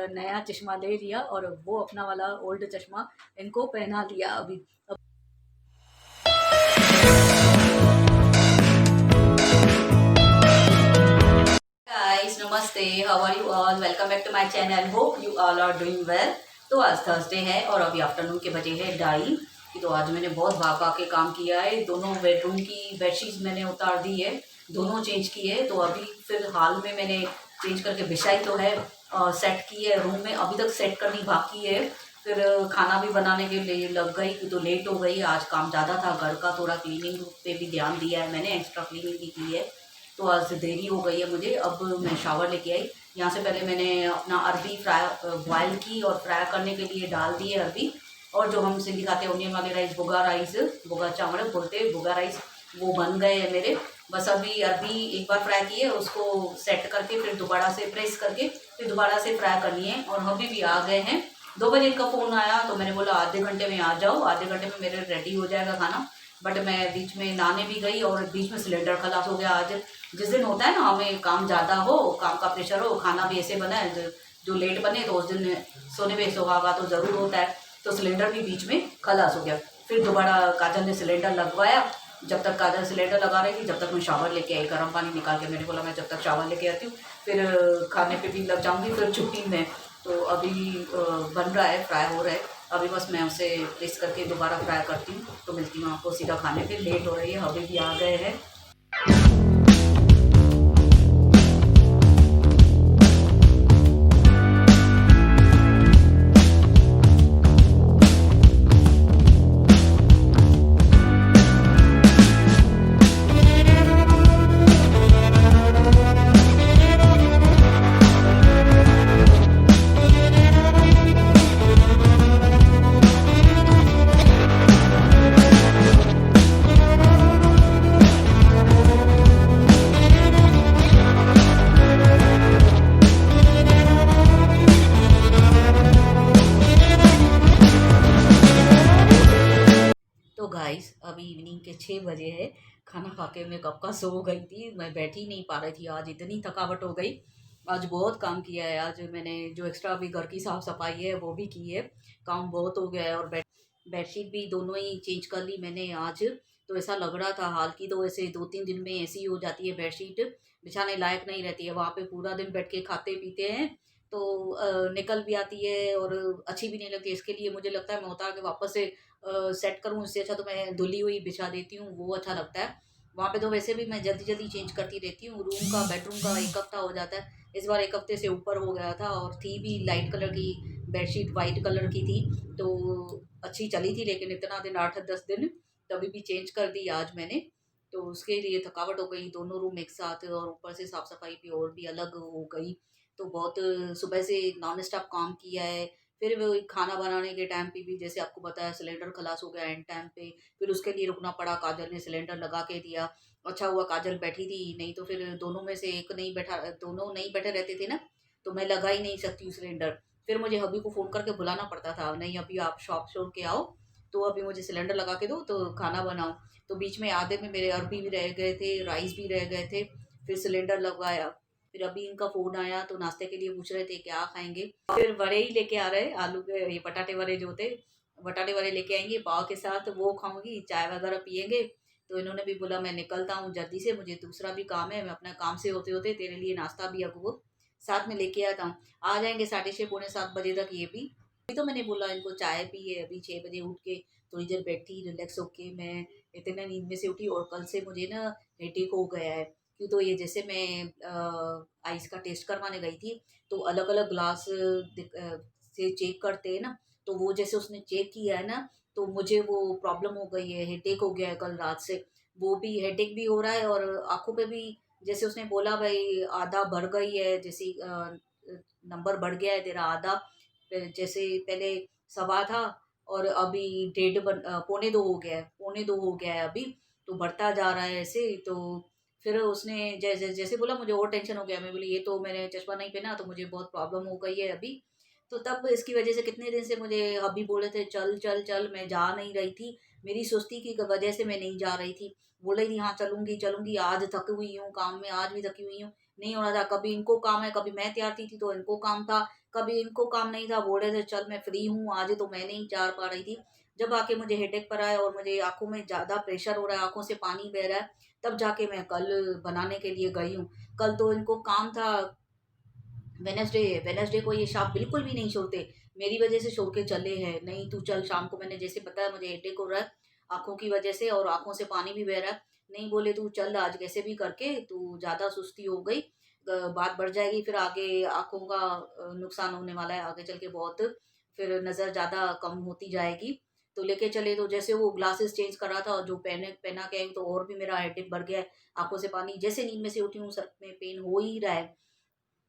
नया चश्मा ले लिया और वो अपना वाला ओल्ड चश्मा इनको पहना लिया अभी। गाइस नमस्ते, how are you all, welcome back to my channel, hope you all are doing well. तो आज थर्सडे है और अभी आफ्टरनून के बजे है 2:30। तो आज मैंने बहुत भाग भाग के काम किया है। दोनों बेडरूम की बेडशीट्स मैंने उतार दी है, दोनों चेंज की है। तो अभी फिलहाल में मैंने चेंज करके बिछाई तो है, सेट की है रूम में, अभी तक सेट करनी बाकी है। फिर खाना भी बनाने के लिए लग गई तो लेट हो गई। आज काम ज़्यादा था, घर का थोड़ा क्लीनिंग पे भी ध्यान दिया है मैंने, एक्स्ट्रा क्लीनिंग भी की है। तो आज देरी हो गई है मुझे। अब मैं शावर लेके आई। यहाँ से पहले मैंने अपना अरबी फ्राई बॉयल की और फ्राई करने के लिए डाल दिए अरबी। और जो हम सिंधी खाते हैं ओनियन वाले राइस, बुगा चावल बोलते हैं, बुगा राइस, वो बन गए हैं मेरे। बस अभी अरबी एक बार फ्राई किए, उसको सेट करके फिर दोबारा से प्रेस करके फिर दोबारा से फ्राई करनी है। और अभी भी आ गए हैं। 2 बजे इनका फ़ोन आया तो मैंने बोला आधे घंटे में आ जाओ, आधे घंटे में मेरे रेडी हो जाएगा खाना। बट मैं बीच में नहाने भी गई और बीच में सिलेंडर खलास हो गया। आज जिस दिन होता है ना, हमें काम ज़्यादा हो, काम का प्रेशर हो, खाना भी ऐसे बना है जो लेट बने, तो उस दिन सोने पे सुहागा तो ज़रूर होता है। तो सिलेंडर भी बीच में खलास हो गया। फिर दोबारा काजल ने सिलेंडर लगवाया। जब तक काजल सिलेंडर लगा रही थी जब तक मैं शावर लेके आई, गर्म पानी निकाल के। मैंने बोला मैं जब तक शावर लेके आती हूँ फिर खाने पे भी लग जाऊँगी, फिर छुट्टी में। तो अभी बन रहा है, फ्राई हो रहा है। अभी बस मैं उसे प्रेस करके दोबारा फ्राई करती हूँ तो मिलती हूँ आपको सीधा खाने पे। लेट हो रही है, अभी भी आ गए हैं। तो गाइस अभी इवनिंग के 6 बजे है। खाना खा के मैं कब का सो गई थी, मैं बैठ ही नहीं पा रही थी। आज इतनी थकावट हो गई। आज बहुत काम किया है। आज मैंने जो एक्स्ट्रा अभी घर की साफ़ सफाई है वो भी की है। काम बहुत हो गया है। और बेडशीट भी दोनों ही चेंज कर ली मैंने आज। तो ऐसा लग रहा था हाल की तो ऐसे 2-3 दिन में ऐसी हो जाती है बेडशीट, बिछाने लायक नहीं रहती है। वहाँ पे पूरा दिन बैठ के खाते पीते हैं तो निकल भी आती है और अच्छी भी नहीं लगती। इसके लिए मुझे लगता है मैं उतार के वापस से सेट करूँ, इससे अच्छा तो मैं धुली हुई बिछा देती हूँ, वो अच्छा लगता है। वहाँ पे तो वैसे भी मैं जल्दी जल्दी चेंज करती रहती हूँ। रूम का बेडरूम का 1 हफ्ता हो जाता है, इस बार 1 हफ्ते से ऊपर हो गया था। और थी भी लाइट कलर की बेडशीट, वाइट कलर की थी। तो अच्छी चली थी, लेकिन इतना दिन 8-10 दिन तभी भी चेंज कर दी आज मैंने। तो उसके लिए थकावट हो गई, दोनों रूम एक साथ, और ऊपर से साफ सफाई भी और भी अलग हो गई। तो बहुत सुबह से नॉन स्टॉप काम किया है। फिर वो खाना बनाने के टाइम पे भी जैसे आपको बताया सिलेंडर खलास हो गया एंड टाइम पे, फिर उसके लिए रुकना पड़ा। काजल ने सिलेंडर लगा के दिया। अच्छा हुआ काजल बैठी थी, नहीं तो फिर दोनों में से एक नहीं बैठा, दोनों नहीं बैठे रहते थे ना, तो मैं लगा ही नहीं सकती हूँ सिलेंडर। फिर मुझे हबी को फ़ोन करके बुलाना पड़ता था, नहीं अभी आप शॉप छोड़ के आओ तो अभी मुझे सिलेंडर लगा के दो तो खाना बनाओ। तो बीच में आधे में मेरे अरबी भी रह गए थे, राइस भी रह गए थे। फिर सिलेंडर लगवाया। फिर अभी इनका फ़ोन आया तो नाश्ते के लिए पूछ रहे थे क्या खाएँगे। फिर वड़े ही लेके आ रहे, आलू के ये बटाटे वड़े जो थे, बटाटे वड़े लेके आएँगे पाव के साथ, वो खाऊँगी, चाय वगैरह पिएँगे। तो इन्होंने भी बोला मैं निकलता हूँ जल्दी से, मुझे दूसरा भी काम है, मैं अपना काम से होते-होते तेरे लिए नाश्ता भी अगो साथ में लेके आता हूँ। आ जाएँगे 6:30 पौने 7 बजे तक ये भी। अभी तो मैंने बोला इनको चाय पिए, अभी 6 बजे उठ के थोड़ी देर बैठी रिलैक्स होके। मैं इतने नींद में से उठी और कल से मुझे ना हेडेक हो गया है। क्यों, तो ये जैसे मैं आइस का टेस्ट करवाने गई थी तो अलग-अलग ग्लास से चेक करते हैं ना, तो वो जैसे उसने चेक किया है ना, तो मुझे वो प्रॉब्लम हो गई है, हेडेक हो गया है कल रात से। वो भी हेडेक भी हो रहा है और आँखों पे भी जैसे उसने बोला भई आधा बढ़ गई है, जैसे नंबर बढ़ गया है तेरा आधा। जैसे पहले 1.25 था और अभी पौने 2 हो गया है, पौने 2 हो गया है अभी, तो बढ़ता जा रहा है ऐसे। तो फिर उसने जैसे बोला मुझे और टेंशन हो गया। मैं बोली ये तो मैंने चश्मा नहीं पहना तो मुझे बहुत प्रॉब्लम हो गई है अभी। तो तब इसकी वजह से कितने दिन से मुझे हब्बी बोल रहे थे चल, चल, चल, मैं जा नहीं रही थी। मेरी सुस्ती की वजह से मैं नहीं जा रही थी। बोल रही थी हाँ चलूँगी, चलूँगी, आज थकी हुई हूँ काम में, आज भी थकी हुई हूँ, नहीं हो रहा था। कभी इनको काम है, कभी मैं तैयार थी तो इनको काम था, कभी इनको काम नहीं था, बोल रहे थे चल मैं फ्री हूँ आज, तो मैं नहीं जा पा रही थी। जब आके मुझे हेडेक पर आया और मुझे आँखों में ज़्यादा प्रेशर हो रहा है, आँखों से पानी बह रहा है, तब जाके मैं कल बनाने के लिए गई हूँ। कल तो इनको काम था वेडनेसडे, वेडनेसडे को ये शॉप बिल्कुल भी नहीं छोड़ते। मेरी वजह से छोड़ के चले हैं, नहीं तू चल शाम को, मैंने जैसे बताया मुझे हेडेक हो रहा है आँखों की वजह से और आँखों से पानी भी बह रहा है। नहीं बोले तू चल आज कैसे भी करके, तू ज़्यादा सुस्ती हो गई, बात बढ़ जाएगी फिर आगे आँखों का नुकसान होने वाला है आगे चल के बहुत, फिर नज़र ज़्यादा कम होती जाएगी। तो लेके चले, तो जैसे वो ग्लासेस चेंज कर रहा था और जो पहना के आई तो और भी मेरा हेडेक बढ़ गया है, आँखों से पानी, जैसे नींद में से उठी हूँ सर में पेन हो ही रहा है।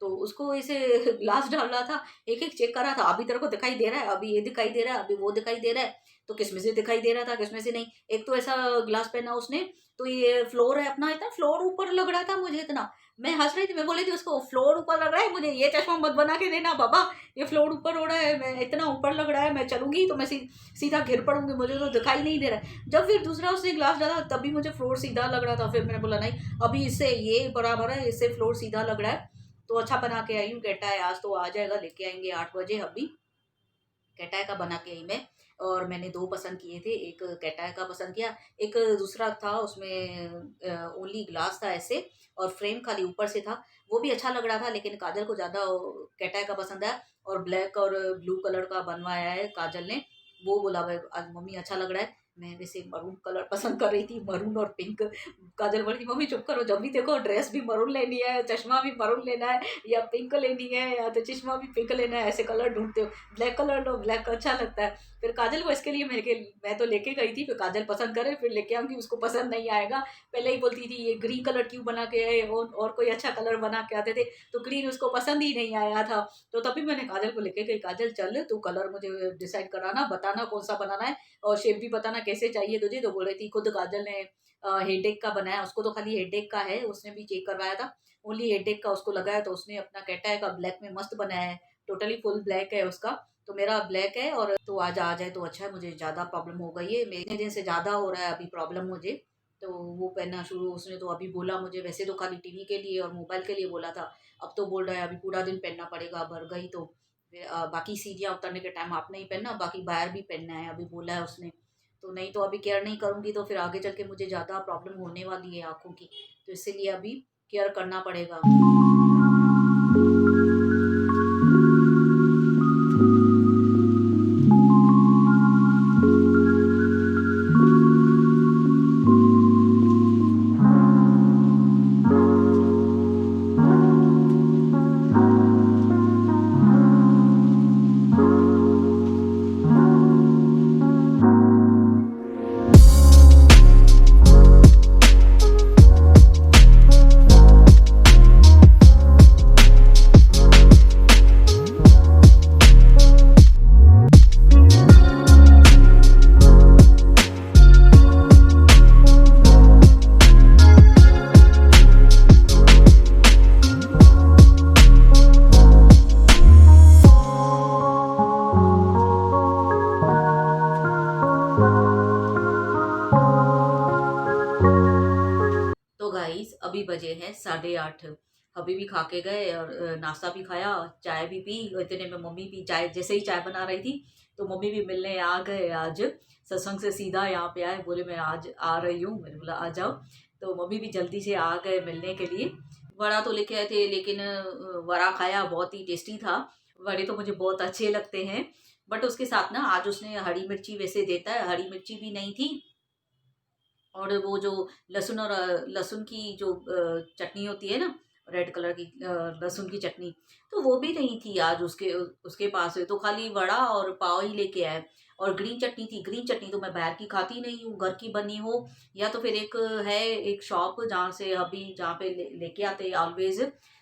तो उसको ऐसे ग्लास डाल रहा था, एक-एक चेक कर रहा था, अभी तेरे को दिखाई दे रहा है, अभी ये दिखाई दे रहा है, अभी वो दिखाई दे रहा है, तो किसमें से दिखाई दे रहा था, किसमें से नहीं। एक तो ऐसा ग्लास पहना उसने, तो ये फ्लोर है अपना, इतना फ्लोर ऊपर लग रहा था मुझे इतना। मैं हँस रही थी, मैं बोली थी उसको फ्लोर ऊपर लग रहा है, मुझे ये चश्मा मत बना के देना बाबा, ये फ्लोर ऊपर हो रहा है, मैं इतना ऊपर लग रहा है, मैं चलूँगी तो मैं सीधा गिर पड़ूँगी, मुझे तो दिखाई नहीं दे रहा है। जब फिर दूसरा उसने ग्लास डाला तब भी मुझे फ्लोर सीधा लग रहा था, फिर मैंने बोला नहीं, अभी इससे ये बराबर है, इससे फ्लोर सीधा लग रहा है। तो अच्छा बना के आई हूँ, कहता है आज तो आ जाएगा, लेके आएँगे 8 बजे अभी। कैटाय का बना के आई मैं, और मैंने 2 पसंद किए थे, एक कैटाय का पसंद किया, एक दूसरा था उसमें ओनली ग्लास था ऐसे और फ्रेम खाली ऊपर से था, वो भी अच्छा लग रहा था, लेकिन काजल को ज़्यादा कैटाय का पसंद आया और ब्लैक और ब्लू कलर का बनवाया है काजल ने। वो बोला भाई आज मम्मी अच्छा लग रहा है, मैं वैसे मरून कलर पसंद कर रही थी, मरून और पिंक। काजल बोली थी मम्मी चुप करो, जब भी देखो ड्रेस भी मरून लेनी है, चश्मा भी मरून लेना है, या पिंक लेनी है, या तो चश्मा भी पिंक लेना है, ऐसे कलर ढूंढते हो, ब्लैक कलर लो, ब्लैक अच्छा लगता है। फिर काजल को इसके लिए मैं तो लेके गई थी, फिर काजल पसंद करे फिर लेके आऊंगी, उसको पसंद नहीं आएगा। पहले ही बोलती थी ये ग्रीन कलर क्यों बना के आए, और कोई अच्छा कलर बना के आते थे, तो ग्रीन उसको पसंद ही नहीं आया था। तो तभी मैंने काजल को लेके गई, काजल चल तू कलर मुझे डिसाइड कराना, बताना कौन सा बनाना है और शेप भी बताना कैसे चाहिए तुझे। तो बोल रही थी, खुद काजल ने हेडेक का बनाया, उसको तो खाली हेडेक का है, उसने भी चेक करवाया था, ओनली हेडेक का उसको लगाया, तो उसने अपना कैटाय का ब्लैक में मस्त बनाया है, टोटली फुल ब्लैक है उसका। तो मेरा ब्लैक है, और तो आज आ जाए तो अच्छा है, मुझे ज़्यादा प्रॉब्लम हो गई है, मेरे दिन से ज़्यादा हो रहा है अभी प्रॉब्लम मुझे। तो वो पहनना शुरू उसने तो अभी बोला मुझे, वैसे तो खाली टीवी के लिए और मोबाइल के लिए बोला था, अब तो बोल रहा है अभी पूरा दिन पहनना पड़ेगा, भर गई तो बाकी सीढ़ियाँ उतरने के टाइम आपने ही पहनना, बाकी बाहर भी पहनना है, अभी बोला है उसने। तो नहीं तो अभी केयर नहीं करूँगी तो फिर आगे चल के मुझे ज़्यादा प्रॉब्लम होने वाली है आँखों की, तो इसीलिए अभी केयर करना पड़ेगा। तो गाइस अभी बजे हैं 8:30, अभी भी खा के गए और नाश्ता भी खाया, चाय भी पी, इतने में मम्मी भी चाय, जैसे ही चाय बना रही थी तो मम्मी भी मिलने आ गए आज, सत्संग से सीधा यहाँ पे आए, बोले मैं आज आ रही हूँ, मैंने बोला आ जाओ। तो मम्मी भी जल्दी से आ गए मिलने के लिए। वड़ा तो लेके आए थे, लेकिन वड़ा खाया, बहुत ही टेस्टी था, वड़े तो मुझे बहुत अच्छे लगते हैं, बट उसके साथ ना आज उसने हरी मिर्ची वैसे देता है, हरी मिर्ची भी नहीं थी, और वो जो लहसुन और लहसुन की जो चटनी होती है ना, रेड कलर की लहसुन की चटनी, तो वो भी नहीं थी आज उसके उसके पास है, तो खाली वड़ा और पाव ही लेके आए। और ग्रीन चटनी थी, ग्रीन चटनी तो मैं बाहर की खाती नहीं हूँ, घर की बनी हो, या तो फिर एक है एक शॉप जहाँ से अभी जहाँ पे लेके आते हैं ऑलवेज,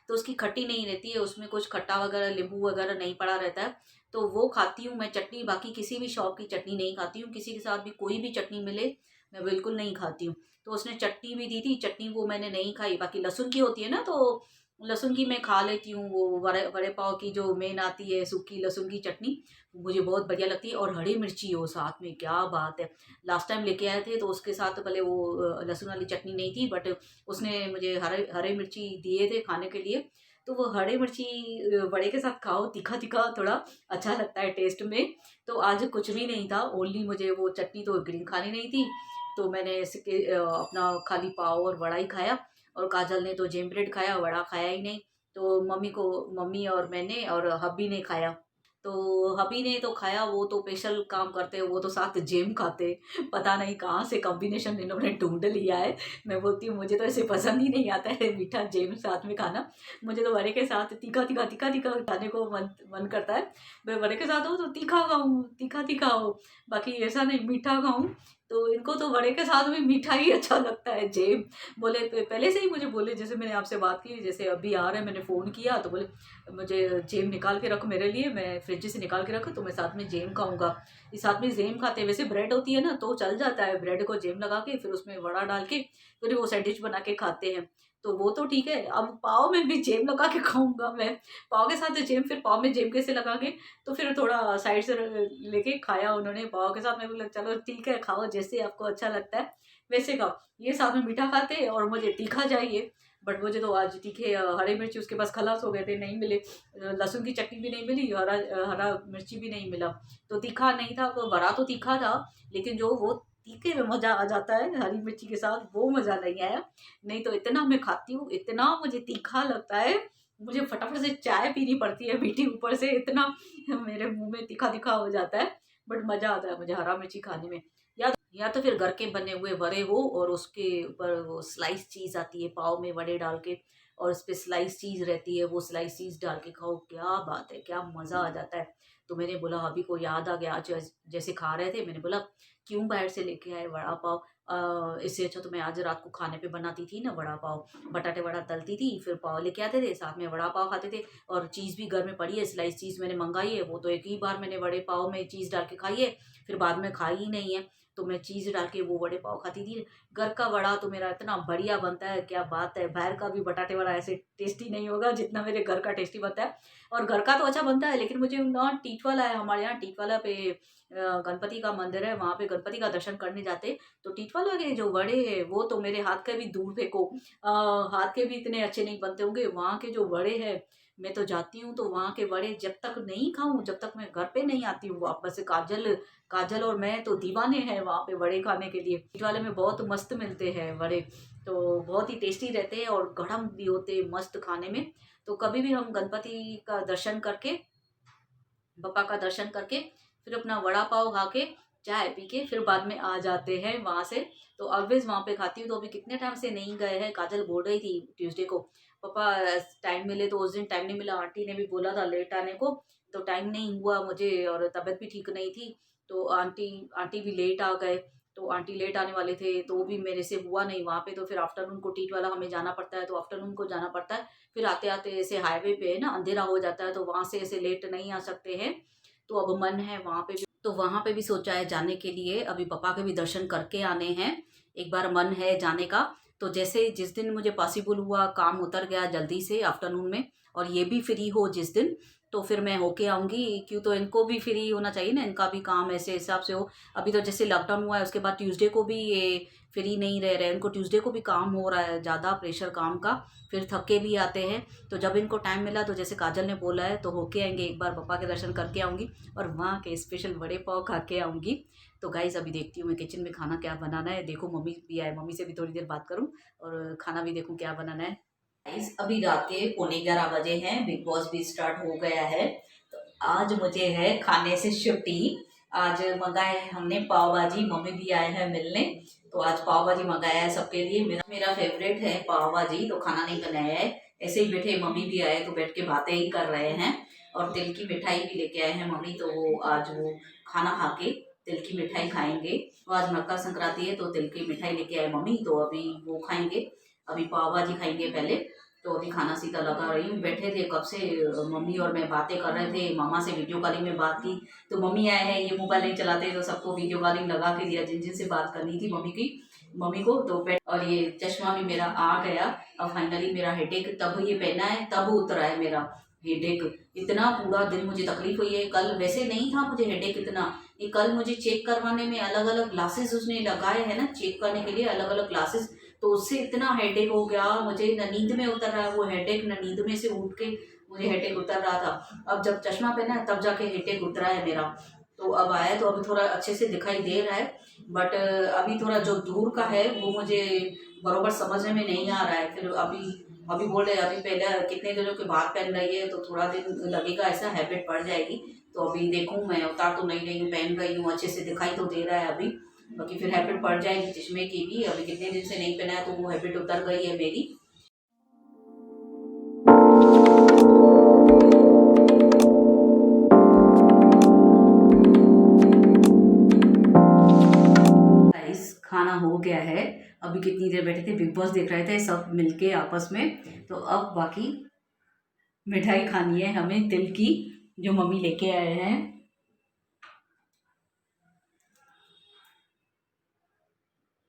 तो उसकी खट्टी नहीं रहती है, उसमें कुछ खट्टा वगैरह नींबू वगैरह नहीं पड़ा रहता है, तो वो खाती हूँ मैं चटनी, बाकी किसी भी शॉप की चटनी नहीं खाती हूँ, किसी के साथ भी कोई भी चटनी मिले मैं बिल्कुल नहीं खाती हूँ। तो उसने चटनी भी दी थी, चटनी वो मैंने नहीं खाई, बाकी लहसुन की होती है ना, तो लहसुन की मैं खा लेती हूँ, वो वड़े वड़े पाव की जो मेन आती है सूखी लहसुन की चटनी, मुझे बहुत बढ़िया लगती है, और हरी मिर्ची हो साथ में, क्या बात है। लास्ट टाइम लेके आए थे तो उसके साथ पहले वो लहसुन वाली चटनी नहीं थी, बट उसने मुझे हरे हरे मिर्ची दिए थे खाने के लिए, तो वो हरी मिर्ची वड़े के साथ खाओ, तीखा तीखा थोड़ा अच्छा लगता है टेस्ट में। तो आज कुछ भी नहीं था, ओनली मुझे वो चटनी तो ग्रीन खानी नहीं थी, तो मैंने इसके अपना खाली पाव और वड़ा ही खाया। और काजल ने तो जेम ब्रेड खाया, वड़ा खाया ही नहीं। तो मम्मी और मैंने और हब्बी ने खाया। तो हब्बी ने तो खाया, वो तो स्पेशल काम करते हैं, वो तो साथ जेम खाते। पता नहीं कहाँ से कॉम्बिनेशन इन्होंने ढूंढ लिया है। मैं बोलती हूँ मुझे तो ऐसे पसंद ही नहीं आता है मीठा जेम साथ में खाना। मुझे तो वड़े के साथ तीखा तीखा तीखा तीखा खाने को मन करता है। मैं वड़े के साथ हो तो तीखा खाऊं, तीखा तीखा हो, बाकी ऐसा नहीं मीठा खाऊं। तो इनको तो वड़े के साथ भी मीठा ही अच्छा लगता है जेम। बोले पहले से ही मुझे बोले, जैसे मैंने आपसे बात की, जैसे अभी आ रहे हैं, मैंने फ़ोन किया तो बोले मुझे जेम निकाल के रख मेरे लिए, मैं फ्रिज से निकाल के रख तो मैं साथ में जेम खाऊंगा। इस साथ में जेम खाते हैं। वैसे ब्रेड होती है ना तो चल जाता है, ब्रेड को जेम लगा के फिर उसमें वड़ा डाल के फिर वो सैंडविच बना के खाते हैं, तो वो तो ठीक है। अब पाव में भी जेम लगा के खाऊंगा मैं, पाव के साथ जेम, फिर पाव में जेम कैसे लगा के, तो फिर थोड़ा साइड से लेके खाया उन्होंने पाव के साथ। मैं बोला चलो ठीक है, खाओ जैसे आपको अच्छा लगता है वैसे खाओ। ये साथ में मीठा खाते हैं और मुझे तीखा चाहिए, बट मुझे तो आज तीखे हरे मिर्ची उसके पास खलास हो गए थे, नहीं मिले। लहसुन की चटनी भी नहीं मिली, हरा मिर्ची भी नहीं मिला, तो तीखा नहीं था। तो बड़ा तो तीखा था, लेकिन जो वो तीखे में मज़ा आ जाता है हरी मिर्ची के साथ, वो मज़ा नहीं आया। नहीं तो इतना मैं खाती हूँ, इतना मुझे तीखा लगता है, मुझे फटाफट से चाय पीनी पड़ती है मीठी ऊपर से, इतना मेरे मुंह में तीखा तीखा हो जाता है। बट मज़ा आता है मुझे हरा मिर्ची खाने में। या तो फिर घर के बने हुए वड़े हो और उसके ऊपर वो स्लाइस चीज़ आती है पाव में वड़े डाल के, और उस पे स्लाइस चीज़ रहती है, वो स्लाइस चीज़ डाल के खाओ, क्या बात है, क्या मज़ा आ जाता है। तो मैंने बोला अभी को याद आ गया, आज जैसे खा रहे थे, मैंने बोला क्यों बाहर से लेके आए वड़ा पाव, इससे अच्छा तो मैं आज रात को खाने पे बनाती थी ना वड़ा पाव, बटाटे वड़ा तलती थी, फिर पाव लेके आते थे, साथ में वड़ा पाव खाते थे। और चीज़ भी घर में पड़ी है, स्लाइस चीज़ मैंने मंगाई है, वो तो एक ही बार मैंने वड़े पाव में चीज़ डाल के खाई है, फिर बाद में खाई ही नहीं है। तो मैं चीज़ डाल के वो वड़े पाव खाती थी। घर का वड़ा तो मेरा इतना बढ़िया बनता है, क्या बात है। बाहर का भी बटाटे वड़ा ऐसे टेस्टी नहीं होगा जितना मेरे घर का टेस्टी बनता है। और घर का तो अच्छा बनता है, लेकिन मुझे ना टीटवाला है, हमारे यहाँ टीटवाला पे गणपति का मंदिर है, वहाँ पे गणपति का दर्शन करने जाते, तो टीटवाला के जो वड़े है वो तो मेरे हाथ के भी दूर फेंको, हाथ के भी इतने अच्छे नहीं बनते होंगे। वहाँ के जो वड़े हैं, मैं तो जाती हूँ तो वहाँ के वड़े जब तक नहीं खाऊं, जब तक मैं घर पे नहीं आती हूँ वापस से। काजल और मैं तो दीवाने हैं वहाँ पे वड़े खाने के लिए। मीट वाले में बहुत मस्त मिलते हैं वड़े, तो बहुत ही टेस्टी रहते हैं और गरम भी होते हैं मस्त खाने में। तो कभी भी हम गणपति का दर्शन करके, बप्पा का दर्शन करके, फिर अपना वड़ा पाव खा के, चाय पी के, फिर बाद में आ जाते हैं वहाँ से। तो ऑलवेज वहाँ पे खाती हूँ। तो अभी कितने टाइम से नहीं गए हैं, काजल बोल रही थी ट्यूसडे को पापा टाइम मिले, तो उस दिन टाइम नहीं मिला, आंटी ने भी बोला था लेट आने को, तो टाइम नहीं हुआ मुझे, और तबीयत भी ठीक नहीं थी। तो आंटी आंटी भी लेट आ गए, तो आंटी लेट आने वाले थे, तो वो भी मेरे से हुआ नहीं वहाँ पे। तो फिर आफ्टरनून को टीट वाला हमें जाना पड़ता है, तो आफ्टरनून को जाना पड़ता है। फिर आते आते ऐसे हाईवे पे है ना, अंधेरा हो जाता है, तो वहाँ से ऐसे लेट नहीं आ सकते हैं। तो अब मन है वहाँ पे भी, तो वहाँ पे भी सोचा है जाने के लिए। अभी पापा के भी दर्शन करके आने हैं, एक बार मन है जाने का। तो जैसे जिस दिन मुझे पॉसिबल हुआ, काम उतर गया जल्दी से आफ्टरनून में, और ये भी फ्री हो जिस दिन, तो फिर मैं होके आऊँगी। क्यों, तो इनको भी फ्री होना चाहिए ना, इनका भी काम ऐसे हिसाब से हो। अभी तो जैसे लॉकडाउन हुआ है, उसके बाद ट्यूसडे को भी ये फ्री नहीं रह रहे हैं, इनको ट्यूसडे को भी काम हो रहा है, ज़्यादा प्रेशर काम का, फिर थके भी आते हैं। तो जब इनको टाइम मिला, तो जैसे काजल ने बोला है, तो होके आएंगे, एक बार पापा के दर्शन करके आऊँगी और वहाँ के स्पेशल वड़े पाव खा के आऊँगी। तो गाइस अभी देखती हूँ मैं किचन में खाना क्या बनाना है। देखो मम्मी भी आए, मम्मी से भी थोड़ी देर बात करूँ और खाना भी देखूँ क्या बनाना है। गाइस अभी रात के 11:15 बजे हैं, बिग बॉस भी स्टार्ट हो गया है। तो आज मुझे है खाने से छुट्टी। आज मंगाए है हमने पाव भाजी, मम्मी भी आए हैं मिलने, तो आज पाव भाजी मंगाया है सबके लिए। मेरा मेरा फेवरेट है पाव भाजी, तो खाना नहीं बनाया है, ऐसे ही बैठे, मम्मी भी आए तो बैठ के बातें ही कर रहे हैं। और तिल की मिठाई भी लेके आए हैं मम्मी, तो वो आज वो खाना खा के तिल की मिठाई खाएंगे। तो आज मकर संक्रांति है, तो तिल की मिठाई लेके आए मम्मी, तो अभी वो खाएंगे। अभी पाव भाजी खाएंगे पहले। तो अभी खाना सीधा लगा रही हूँ, बैठे थे कब से, मम्मी और मैं बातें कर रहे थे, मामा से वीडियो कॉलिंग में बात की। तो मम्मी आए हैं, ये मोबाइल नहीं चलाते, तो सबको वीडियो कॉलिंग लगा के दिया जिन जिन से बात करनी थी मम्मी को। तो और ये चश्मा भी मेरा आ गया। अब फाइनली मेरा हेडेक, तब ये पहना है तब उतरा है मेरा हेडेक। इतना पूरा दिन मुझे तकलीफ हुई है, कल वैसे नहीं था मुझे हेडेक इतना, ये कल मुझे चेक करवाने में अलग अलग ग्लासेस उसने लगाए हैं ना, चेक करने के लिए अलग अलग ग्लासेस, तो उससे इतना हेडेक हो गया मुझे, न नींद में उतर रहा है वो हेडेक, न नींद में से उठ के मुझे हेडेक उतर रहा था। अब जब चश्मा पहना है तब जाके हेडेक उतरा है मेरा। तो अब आया तो अभी थोड़ा अच्छे से दिखाई दे रहा है, बट अभी थोड़ा जो दूर का है वो मुझे बरोबर समझने में नहीं आ रहा है। फिर अभी अभी बोल रहे अभी पहले कितने दिनों के बाद पहन रही है तो थोड़ा दिन लगेगा, ऐसा हैबिट पड़ जाएगी। तो अभी देखूँ, मैं उतार तो नहीं रही हूँ, पहन रही हूँ, अच्छे से दिखाई तो दे रहा है अभी, बाकी फिर हैबिट पड़ जाएगी चश्मे की भी। अभी कितने दिन से नहीं पहना है तो वो हैबिट उतर गई है मेरी। गाइस खाना हो गया है। अभी कितनी देर बैठे थे, बिग बॉस देख रहे थे सब मिलके आपस में। तो अब बाकी मिठाई खानी है हमें तिल की, जो मम्मी लेके आए हैं।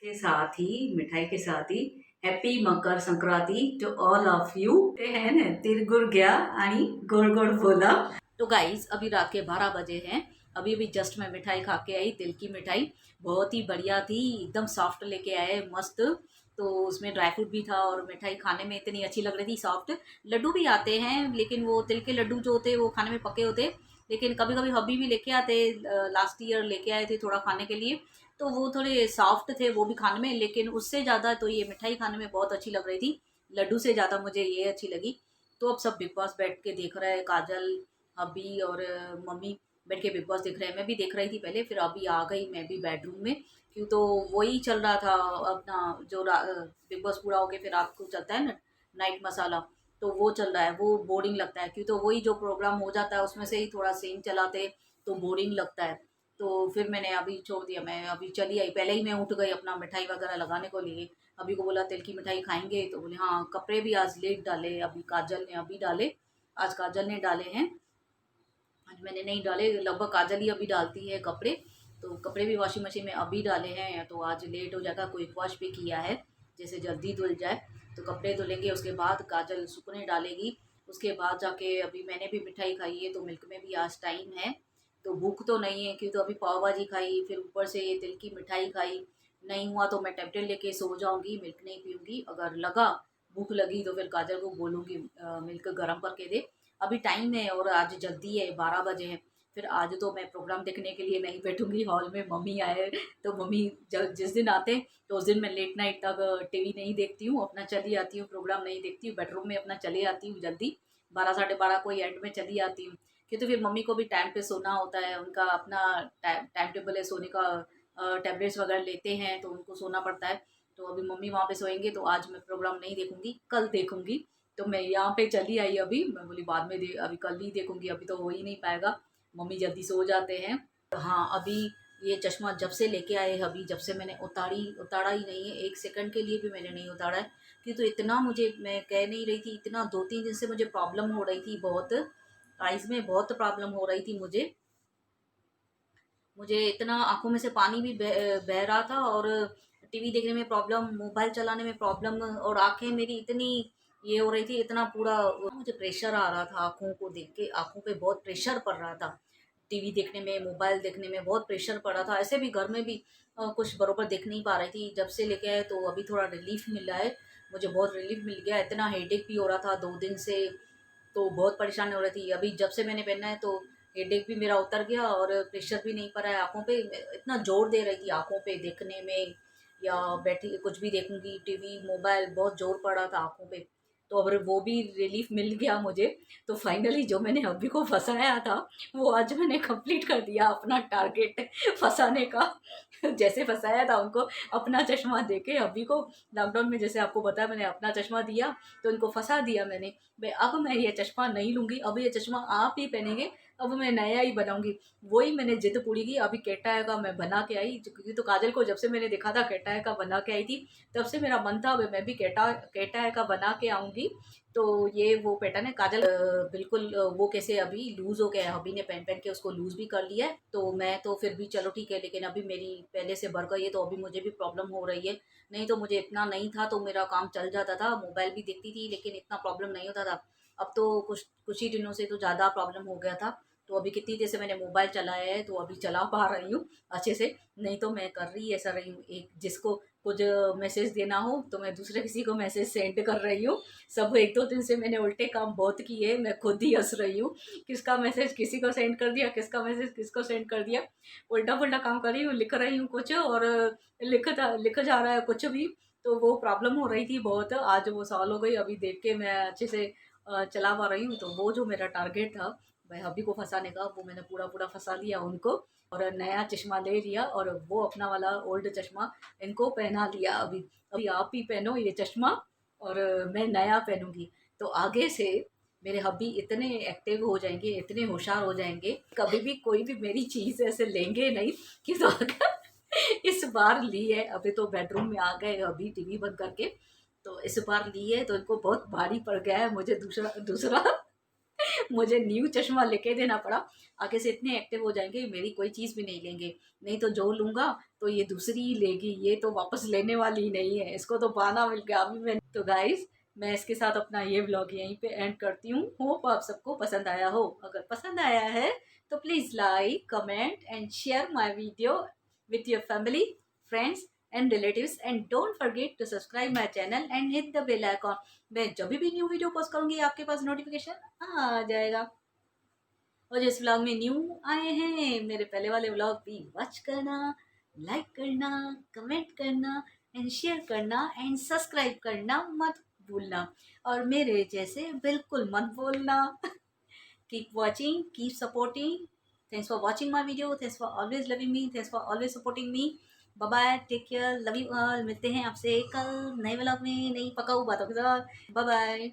के साथ ही मिठाई के साथ ही happy Makar Sankranti to all of you. ते है ना, तिल गुड़ गया आणि गोड़ गोड़ बोला। तो गाइस अभी रात के 12 बजे हैं। अभी अभी जस्ट मैं मिठाई खा के आई, तिल की मिठाई बहुत ही बढ़िया थी, एकदम सॉफ्ट लेके आए, मस्त। तो उसमें ड्राई फ्रूट भी था और मिठाई खाने में इतनी अच्छी लग रही थी, सॉफ्ट। लड्डू भी आते हैं लेकिन वो तिल के लड्डू जो होते हैं वो खाने में पके होते, लेकिन कभी कभी हब्बी भी लेके आते, लास्ट ईयर लेके आए थे थोड़ा खाने के लिए। तो वो थोड़े सॉफ्ट थे वो भी खाने में, लेकिन उससे ज़्यादा तो ये मिठाई खाने में बहुत अच्छी लग रही थी। लड्डू से ज़्यादा मुझे ये अच्छी लगी। तो अब सब बिग बॉस बैठ के देख रहे हैं, काजल, अभी और मम्मी बैठ के बिग बॉस देख रहे हैं। मैं भी देख रही थी पहले, फिर अभी आ गई मैं भी बेडरूम में, क्यों तो वही चल रहा था अपना, जो बिग बॉस पूरा हो गया फिर रात को चलता है ना नाइट मसाला, तो वो चल रहा है। वो बोरिंग लगता है, क्यों तो वही जो प्रोग्राम हो जाता है उसमें से ही थोड़ा सेम चलाते, तो बोरिंग लगता है। तो फिर मैंने अभी छोड़ दिया, मैं अभी चली आई, पहले ही मैं उठ गई अपना मिठाई वगैरह लगाने को लिए। अभी को बोला तिल की मिठाई खाएंगे, तो बोले हाँ। कपड़े भी आज लेट डाले, अभी काजल ने अभी डाले, आज काजल ने डाले हैं, आज मैंने नहीं डाले। लगभग काजल ही अभी डालती है कपड़े, तो कपड़े भी वॉशिंग मशीन में अभी डाले हैं, तो आज लेट हो जाएगा। क्विक वॉश भी किया है जैसे जल्दी धुल जाए। तो कपड़े धुलेंगे, उसके बाद काजल सूखने डालेगी, उसके बाद जाके अभी मैंने भी मिठाई खाई है, तो मिल्क में भी आज टाइम है। तो भूख तो नहीं है, क्योंकि तो अभी पाव भाजी खाई, फिर ऊपर से ये तिल की मिठाई खाई। नहीं हुआ तो मैं टेबलेट लेके सो जाऊंगी, मिल्क नहीं पीऊँगी। अगर लगा भूख लगी तो फिर काजल को बोलूँगी मिल्क गर्म करके दे। अभी टाइम है और आज जल्दी है, 12 बजे है। फिर आज तो मैं प्रोग्राम देखने के लिए नहीं बैठूंगी हॉल में, मम्मी आए तो मम्मी जब जिस दिन आते हैं तो उस दिन मैं लेट नाइट तक टीवी नहीं देखती हूँ, अपना चली आती हूँ, प्रोग्राम नहीं देखती हूँ, बेडरूम में अपना चले आती हूँ जल्दी, 12 साढ़े 12 को एंड में चली आती हूँ। क्योंकि तो फिर मम्मी को भी टाइम पे सोना होता है, उनका अपना टाइम टाइम टेबल है सोने का, टैबलेट्स वगैरह लेते हैं तो उनको सोना पड़ता है। तो अभी मम्मी वहाँ पे सोएंगे, तो आज मैं प्रोग्राम नहीं देखूंगी, कल देखूंगी। तो मैं यहाँ पे चली आई अभी, मैं बोली बाद में अभी कल ही देखूंगी, अभी तो हो ही नहीं पाएगा, मम्मी जल्दी सो जाते हैं। तो हाँ अभी ये चश्मा जब से लेके आए, अभी जब से मैंने उतारा ही नहीं है, एक सेकंड के लिए भी मैंने नहीं उतारा है। कि तो इतना मुझे, मैं कह नहीं रही थी, इतना 2-3 दिन से मुझे प्रॉब्लम हो रही थी, बहुत आइज़ में बहुत प्रॉब्लम हो रही थी मुझे। मुझे इतना आँखों में से पानी भी बह बह रहा था, और टीवी देखने में प्रॉब्लम, मोबाइल चलाने में प्रॉब्लम, और आँखें मेरी इतनी ये हो रही थी, इतना पूरा मुझे प्रेशर आ रहा था आँखों को देख के, आँखों पे बहुत प्रेशर पड़ रहा था। टीवी देखने में, मोबाइल देखने में बहुत प्रेशर पड़ रहा था। ऐसे भी घर में भी कुछ बरोबर देख नहीं पा रही थी। जब से लेके आए तो अभी थोड़ा रिलीफ़ मिला है, मुझे बहुत रिलीफ़ मिल गया। इतना हेडेक भी हो रहा था 2 दिन से, तो बहुत परेशानी हो रही थी। अभी जब से मैंने पहना है तो हेडेक भी मेरा उतर गया, और प्रेशर भी नहीं पड़ा है आँखों पे। इतना ज़ोर दे रही थी आँखों पे देखने में, या बैठी कुछ भी देखूँगी टीवी, मोबाइल, बहुत ज़ोर पड़ रहा था आँखों पे। तो अब वो भी रिलीफ़ मिल गया मुझे। तो फाइनली जो मैंने अभी को फँसाया था, वो आज मैंने कंप्लीट कर दिया अपना टारगेट फँसाने का। जैसे फँसाया था उनको, अपना चश्मा देके अभी को लॉकडाउन में, जैसे आपको बताया मैंने अपना चश्मा दिया, तो उनको फँसा दिया मैंने। अब मैं ये चश्मा नहीं लूँगी, अब ये चश्मा आप ही पहनेंगे, अब मैं नया ही बनाऊँगी। वही मैंने जिद पूरी की, अभी कैटाय का मैं बना के आई, क्योंकि तो काजल को जब से मैंने देखा था कैटाय का बना के आई थी, तब से मेरा मन था अब मैं भी कैटाय का बना के आऊँगी। तो ये वो पैटर्न है। काजल बिल्कुल वो कैसे अभी लूज़ हो गया है, अभी ने पहन पहन के उसको लूज़ भी कर लिया है। तो मैं तो फिर भी चलो ठीक है, लेकिन अभी मेरी पहले से बढ़ गई है, तो अभी मुझे भी प्रॉब्लम हो रही है। नहीं तो मुझे इतना नहीं था, तो मेरा काम चल जाता था, मोबाइल भी देखती थी, लेकिन इतना प्रॉब्लम नहीं होता था। अब तो कुछ कुछ ही दिनों से तो ज़्यादा प्रॉब्लम हो गया था। तो अभी कितनी देर से मैंने मोबाइल चलाया है, तो अभी चला पा रही हूँ अच्छे से। नहीं तो मैं कर रही ऐसा रही हूँ, एक जिसको कुछ मैसेज देना हो तो मैं दूसरे किसी को मैसेज सेंड कर रही हूँ। सब 1-2 दिन से मैंने उल्टे काम बहुत किए, मैं खुद ही हंस रही हूँ। किसका मैसेज किसी को सेंड कर दिया, किसका मैसेज किसको सेंड कर दिया, उल्टा पुल्टा काम कर रही हूँ, लिख रही हूँ कुछ और लिख जा रहा है कुछ भी। तो वो प्रॉब्लम हो रही थी बहुत, आज वो सॉल्व हो गई। अभी देख के मैं अच्छे से चला पा रही हूँ। तो वो जो मेरा टारगेट था भाई हबी को फंसाने का, वो मैंने पूरा पूरा फंसा दिया उनको, और नया चश्मा ले लिया, और वो अपना वाला ओल्ड चश्मा इनको पहना लिया। अभी अभी आप ही पहनो ये चश्मा, और मैं नया पहनूंगी। तो आगे से मेरे हबी इतने एक्टिव हो जाएंगे, इतने होशियार हो जाएंगे, कभी भी कोई भी मेरी चीज़ ऐसे लेंगे नहीं कि तो अगर इस बार ली है, अभी तो बेडरूम में आ गए अभी टीवी बंद करके, तो इस बार ली है तो इनको बहुत भारी पड़ गया है। मुझे दूसरा दूसरा मुझे न्यू चश्मा लेके देना पड़ा। आगे से इतने एक्टिव हो जाएंगे, मेरी कोई चीज़ भी नहीं लेंगे। नहीं तो जो लूँगा तो ये दूसरी ही लेगी, ये तो वापस लेने वाली ही नहीं है, इसको तो बहाना मिल गया अभी। मैं तो गाइस, मैं इसके साथ अपना ये व्लॉग यहीं पे एंड करती हूँ। होप आप सबको पसंद आया हो। अगर पसंद आया है तो please like, comment and share my video with your family, friends and relatives, and don't forget to subscribe my channel and hit the bell icon। मैं जब भी न्यू वीडियो पोस्ट करूंगी आपके पास नोटिफिकेशन आ जाएगा। और जिस व्लॉग में न्यू आए हैं, मेरे पहले वाले व्लॉग भी वॉच करना, लाइक करना, कमेंट करना एंड शेयर करना एंड सब्सक्राइब करना मत भूलना, और मेरे जैसे बिल्कुल मत बोलना। Keep watching, keep supporting. Thanks for watching my video. Thanks for always loving me. Thanks for always supporting me. Bye bye. Take care. Love you all. मिलते हैं आपसे कल नए व्लॉग में नई पकाऊ बातों के साथ। Bye bye.